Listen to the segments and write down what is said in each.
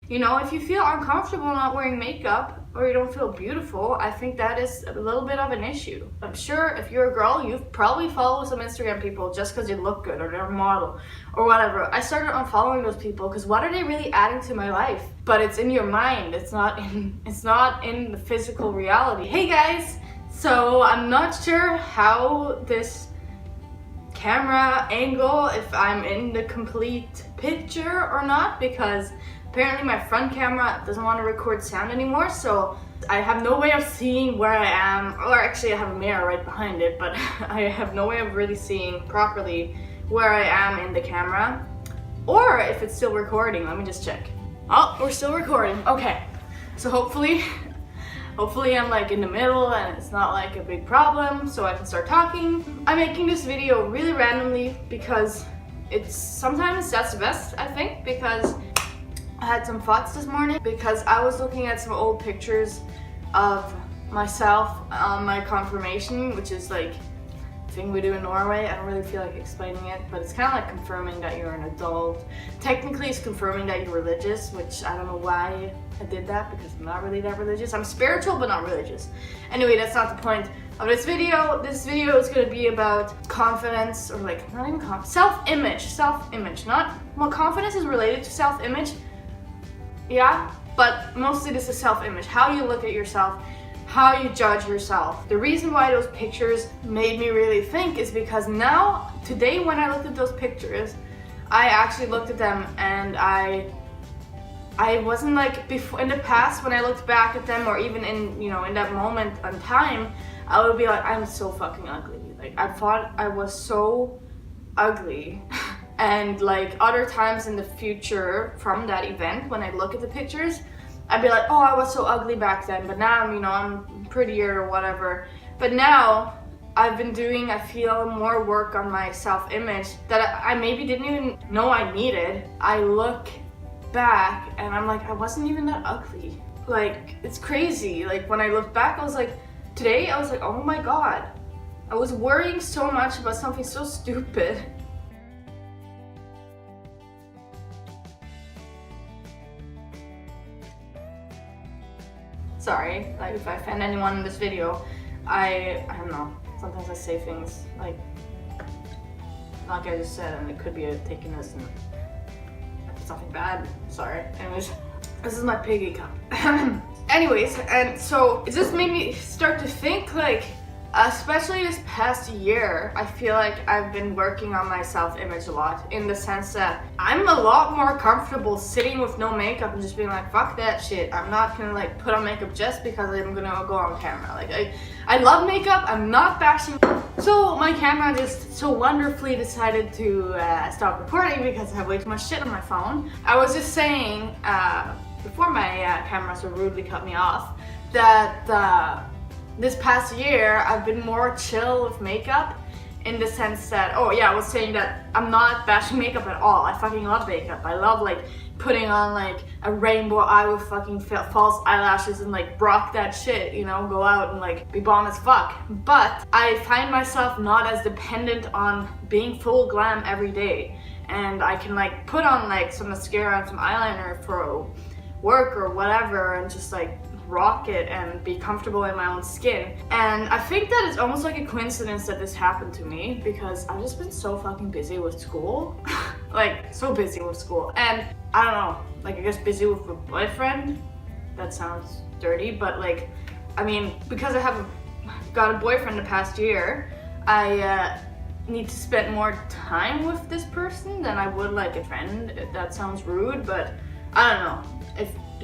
You know, if you feel uncomfortable not wearing makeup or you don't feel beautiful, I think that is a little bit of an issue. I'm sure if you're a girl, you've probably followed some Instagram people just because they look good or they're a model or whatever. I started unfollowing those people because what are they really adding to my life? But it's in your mind. It's not in the physical reality. Hey guys, so I'm not sure how this camera angle, if I'm in the complete picture or not, because apparently my front camera doesn't want to record sound anymore, so I have no way of seeing where I am, or actually I have a mirror right behind it, but I have no way of really seeing properly where I am in the camera, or if it's still recording. Let me just check. Oh, we're still recording. Okay, so hopefully I'm like in the middle and it's not like a big problem, so I can start talking. I'm making this video really randomly because sometimes that's the best, I think, because I had some thoughts this morning because I was looking at some old pictures of myself on my confirmation, which is like a thing we do in Norway. I don't really feel like explaining it, but it's kind of like confirming that you're an adult. Technically, it's confirming that you're religious, which I don't know why I did that because I'm not really that religious. I'm spiritual, but not religious. Anyway, that's not the point of this video. This video is going to be about confidence, or like, not even self-image, not, well, confidence is related to self-image. Yeah, but mostly this is self-image, how you look at yourself, how you judge yourself. The reason why those pictures made me really think is because now, today when I looked at those pictures, I actually looked at them and I wasn't like before. In the past, when I looked back at them, or even in, you know, in that moment in time, I would be like, I'm so fucking ugly. Like, I thought I was so ugly. And like other times in the future from that event, when I look at the pictures, I'd be like, oh, I was so ugly back then, but now I'm prettier or whatever. But now I've been doing, I feel, more work on my self-image that I maybe didn't even know I needed. I look back and I'm like, I wasn't even that ugly. Like, it's crazy. Like, when I look back, I was like, today I was like, oh my god, I was worrying so much about something so stupid. Sorry, like, if I offend anyone in this video, I don't know, sometimes I say things like I just said, and it could be taken as something bad. Sorry. Anyways, this is my piggy cup. Anyways, and so it just made me start to think, like, especially this past year, I feel like I've been working on my self-image a lot, in the sense that I'm a lot more comfortable sitting with no makeup and just being like, fuck that shit. I'm not gonna like put on makeup just because I'm gonna go on camera. Like, I love makeup, I'm not bashing. So my camera just so wonderfully decided to stop recording because I have way too much shit on my phone. I was just saying, before my camera so rudely cut me off, that this past year, I've been more chill with makeup, in the sense that, oh yeah, I was saying that I'm not bashing makeup at all. I fucking love makeup. I love like putting on like a rainbow eye with fucking false eyelashes and like rock that shit, you know, go out and like be bomb as fuck. But I find myself not as dependent on being full glam every day. And I can like put on like some mascara and some eyeliner for work or whatever and just like rock it and be comfortable in my own skin. And I think that it's almost like a coincidence that this happened to me because I've just been so fucking busy with school. Like, so busy with school. And I don't know, like, I guess busy with a boyfriend. That sounds dirty, but like, I mean, because I haven't got a boyfriend the past year, I need to spend more time with this person than I would like a friend. That sounds rude, but I don't know.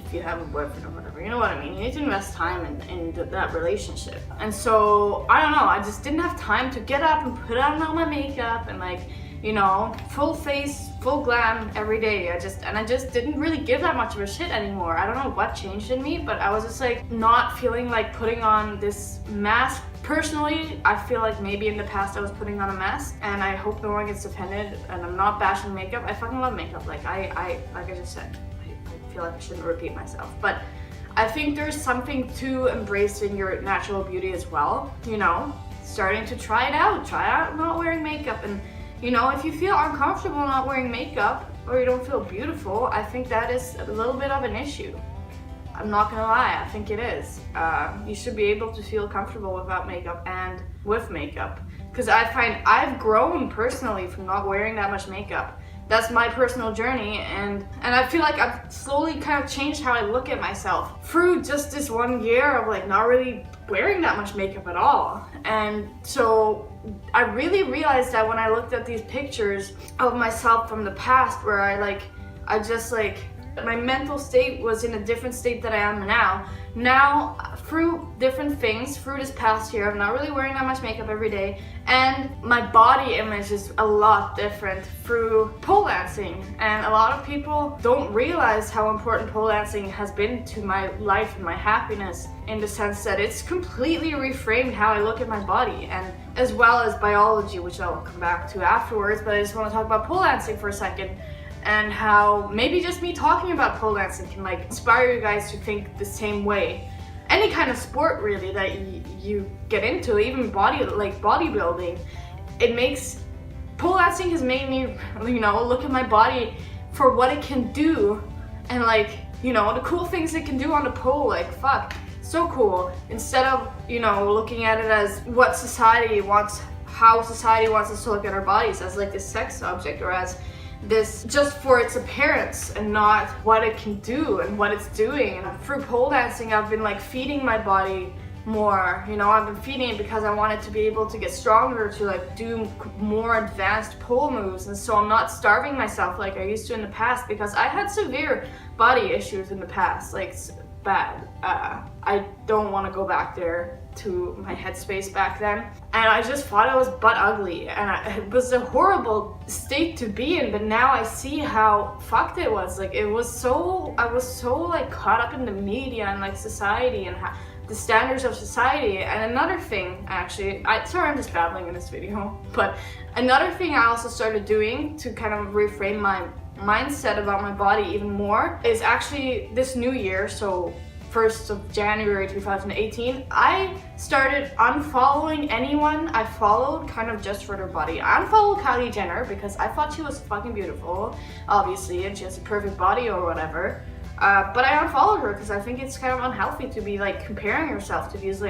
If you have a boyfriend or whatever, you know what I mean? You need to invest time in that relationship. And so, I don't know, I just didn't have time to get up and put on all my makeup and like, you know, full face, full glam every day. I just didn't really give that much of a shit anymore. I don't know what changed in me, but I was just like not feeling like putting on this mask. Personally, I feel like maybe in the past I was putting on a mask, and I hope no one gets offended, and I'm not bashing makeup. I fucking love makeup, like I just said. I feel like I shouldn't repeat myself, but I think there's something to embracing your natural beauty as well, you know, starting to try out not wearing makeup. And you know, if you feel uncomfortable not wearing makeup or you don't feel beautiful, I think that is a little bit of an issue. I'm not gonna lie, I think it is. You should be able to feel comfortable without makeup and with makeup. Because I find I've grown personally from not wearing that much makeup. That's my personal journey, and I feel like I've slowly kind of changed how I look at myself through just this 1 year of like not really wearing that much makeup at all. And so I really realized that when I looked at these pictures of myself from the past, where I just my mental state was in a different state that I am now. Now, through different things, through this past year, I'm not really wearing that much makeup every day, and my body image is a lot different through pole dancing. And a lot of people don't realize how important pole dancing has been to my life and my happiness, in the sense that it's completely reframed how I look at my body, and as well as biology, which I'll come back to afterwards. But I just want to talk about pole dancing for a second, and how maybe just me talking about pole dancing can like inspire you guys to think the same way. Any kind of sport really that you get into, even bodybuilding, pole dancing has made me, look at my body for what it can do, and the cool things it can do on the pole. Fuck, so cool. Instead of looking at it as how society wants us to look at our bodies, as like this sex object, or as this just for its appearance and not what it can do and what it's doing. And through pole dancing, I've been feeding my body more. I've been feeding it because I wanted to be able to get stronger, to do more advanced pole moves. And so I'm not starving myself like I used to in the past, because I had severe body issues in the past, bad. I don't want to go back there to my headspace back then, and I just thought I was butt ugly, and it was a horrible state to be in. But now I see how fucked it was. I was so caught up in the media and society and the standards of society. And another thing, actually, sorry I'm just babbling in this video, but another thing I also started doing to kind of reframe my mindset about my body even more is actually this new year. So 1st of January 2018, I started unfollowing anyone I followed kind of just for their body. I unfollowed Kylie Jenner because I thought she was fucking beautiful, obviously, and she has a perfect body or whatever. But I unfollowed her because I think it's kind of unhealthy to be comparing yourself to these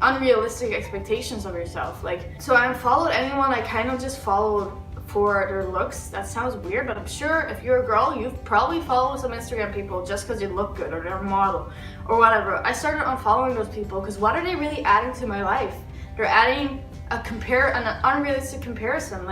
unrealistic expectations of yourself. So I unfollowed anyone I kind of just followed for their looks. That sounds weird, but I'm sure if you're a girl, you've probably followed some Instagram people just because they look good or they're a model or whatever. I started unfollowing those people because what are they really adding to my life? They're adding an unrealistic comparison.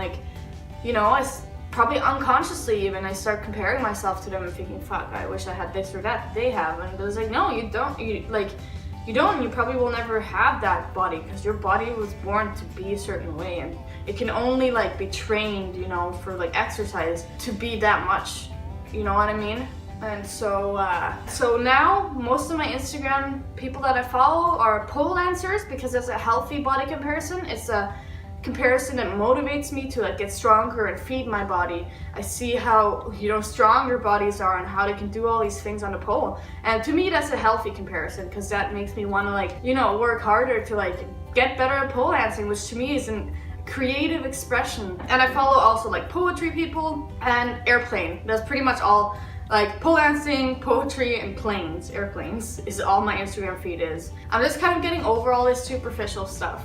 Probably unconsciously even, I start comparing myself to them and thinking, fuck, I wish I had this or that they have. And it was no, you don't. You probably will never have that body, because your body was born to be a certain way, and it can only be trained, for exercise to be that much. You know what I mean? And so now most of my Instagram people that I follow are pole dancers, because it's a healthy body comparison. It's a comparison that motivates me to get stronger and feed my body. I see how strong your bodies are and how they can do all these things on the pole, and to me that's a healthy comparison, because that makes me want to work harder to get better at pole dancing, which to me is a creative expression. And I follow also poetry people and airplane. That's pretty much all. Pole dancing, poetry, and airplanes is all my Instagram feed is. I'm just kind of getting over all this superficial stuff,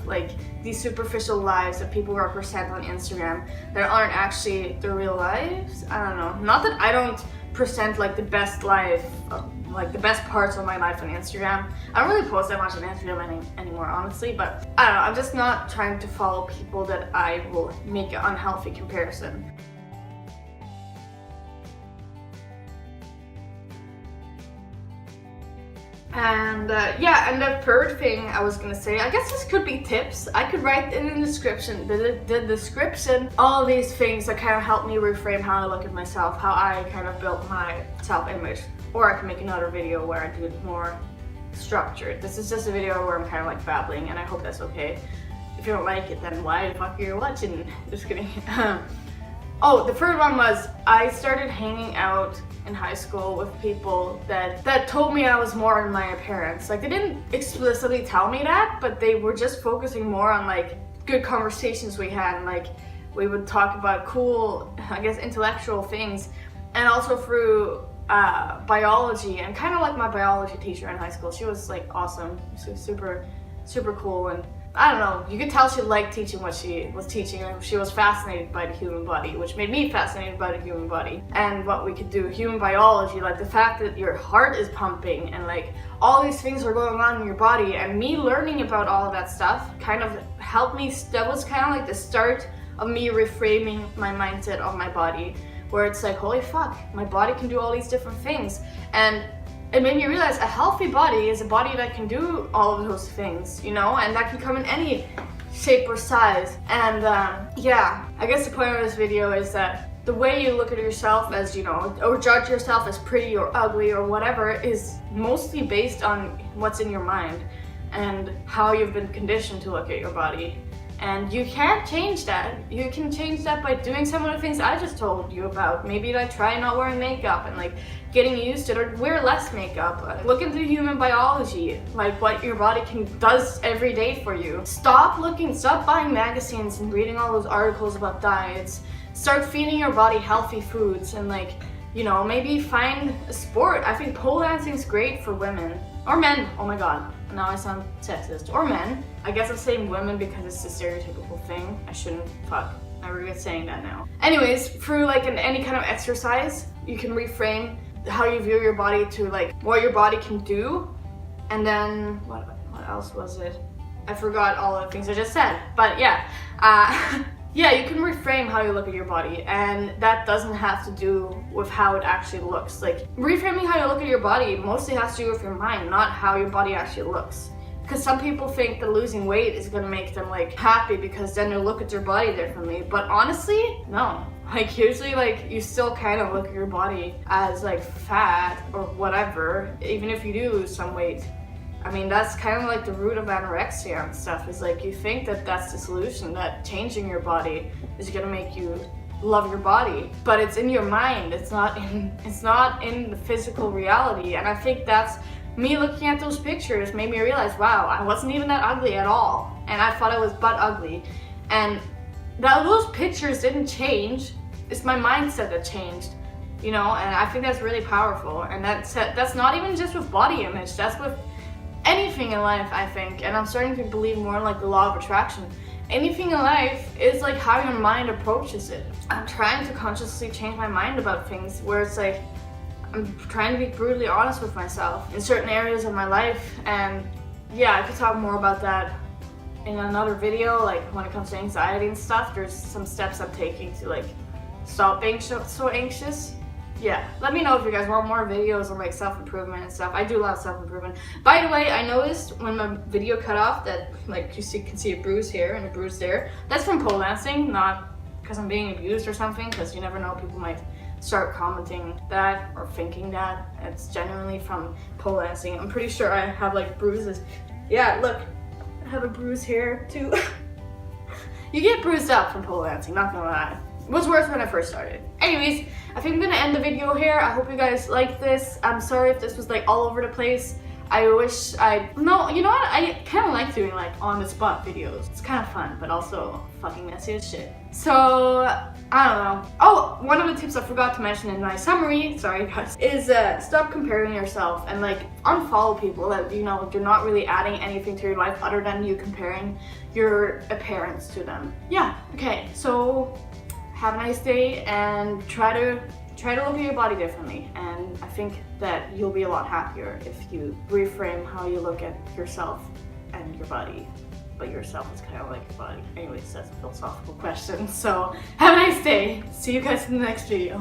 these superficial lives that people represent on Instagram that aren't actually their real lives. I don't know. Not that I don't present the best life, the best parts of my life on Instagram. I don't really post that much on Instagram anymore, honestly, but I don't know. I'm just not trying to follow people that I will make an unhealthy comparison. And and the third thing I was gonna say, I guess this could be tips. I could write in the description, the description, all these things that kind of help me reframe how I look at myself, how I kind of built my self-image. Or I can make another video where I do it more structured. This is just a video where I'm kind of babbling, and I hope that's okay. If you don't like it, then why the fuck are you watching? Just kidding. Oh, the third one was I started hanging out in high school with people that told me I was more in my appearance. They didn't explicitly tell me that, but they were just focusing more on good conversations we had, and we would talk about cool, I guess, intellectual things. and also through biology, and kind of like my biology teacher in high school. She was like awesome. She was super cool, and I don't know, you could tell she liked teaching what she was teaching, and she was fascinated by the human body, which made me fascinated by the human body and what we could do. Human biology, like the fact that your heart is pumping and like all these things are going on in your body, and me learning about all of that stuff kind of helped me. That was kind of like the start of me reframing my mindset of my body, where it's like, holy fuck, my body can do all these different things. And it made me realize a healthy body is a body that can do all of those things, you know, and that can come in any shape or size. And yeah, I guess the point of this video is that the way you look at yourself as, you know, or judge yourself as pretty or ugly or whatever is mostly based on what's in your mind and how you've been conditioned to look at your body. And you can't change that. You can change that by doing some of the things I just told you about. Maybe like try not wearing makeup and like getting used to it, or wear less makeup. Look into human biology, like what your body does every day for you. Stop buying magazines and reading all those articles about diets. Start feeding your body healthy foods, and like, you know, maybe find a sport. I think pole dancing is great for women. Or men, oh my god, now I sound sexist. Or men. I guess I'm saying women because it's a stereotypical thing. I shouldn't, I regret saying that now. Anyways, through like any kind of exercise, you can reframe how you view your body to like what your body can do. And then, what else was it? I forgot all the things I just said, but yeah. Yeah, you can reframe how you look at your body, and that doesn't have to do with how it actually looks. Like, reframing how you look at your body mostly has to do with your mind, not how your body actually looks. Because some people think that losing weight is gonna make them like happy because then they'll look at their body differently. But honestly, no. Like usually like you still kind of look at your body as like fat or whatever, even if you do lose some weight. I mean, that's kind of like the root of anorexia and stuff, is like you think that that's the solution, that changing your body is gonna make you love your body, but it's in your mind. It's not in the physical reality. And I think that's me looking at those pictures made me realize, wow, I wasn't even that ugly at all, and I thought I was butt ugly. And those pictures didn't change. It's my mindset that changed, you know. And I think that's really powerful. And that's not even just with body image. That's with anything in life, I think. And I'm starting to believe more in like the law of attraction. Anything in life is like how your mind approaches it. I'm trying to consciously change my mind about things, where it's like I'm trying to be brutally honest with myself in certain areas of my life. And yeah, I could talk more about that in another video. Like when it comes to anxiety and stuff, there's some steps I'm taking to like stop being so anxious. Yeah, let me know if you guys want more videos on like self-improvement and stuff. I do a lot of self-improvement. By the way, I noticed when my video cut off that like you can see a bruise here and a bruise there. That's from pole dancing, not because I'm being abused or something, because you never know, people might start commenting that or thinking that. It's genuinely from pole dancing. I'm pretty sure I have like bruises. Yeah, look, I have a bruise here too. You get bruised up from pole dancing, not gonna lie. It was worse when I first started. Anyways, I think I'm gonna end the video here. I hope you guys liked this. I'm sorry if this was like all over the place. I wish no, you know what? I kind of like doing like on the spot videos. It's kind of fun, but also fucking messy as shit. So, I don't know. Oh, one of the tips I forgot to mention in my summary, sorry guys, is stop comparing yourself and like unfollow people that, you know, you're not really adding anything to your life other than you comparing your appearance to them. Yeah, okay, so have a nice day and try to look at your body differently, and I think that you'll be a lot happier if you reframe how you look at yourself and your body. But yourself is kind of like your body. Anyways, that's a philosophical question. So have a nice day. See you guys in the next video.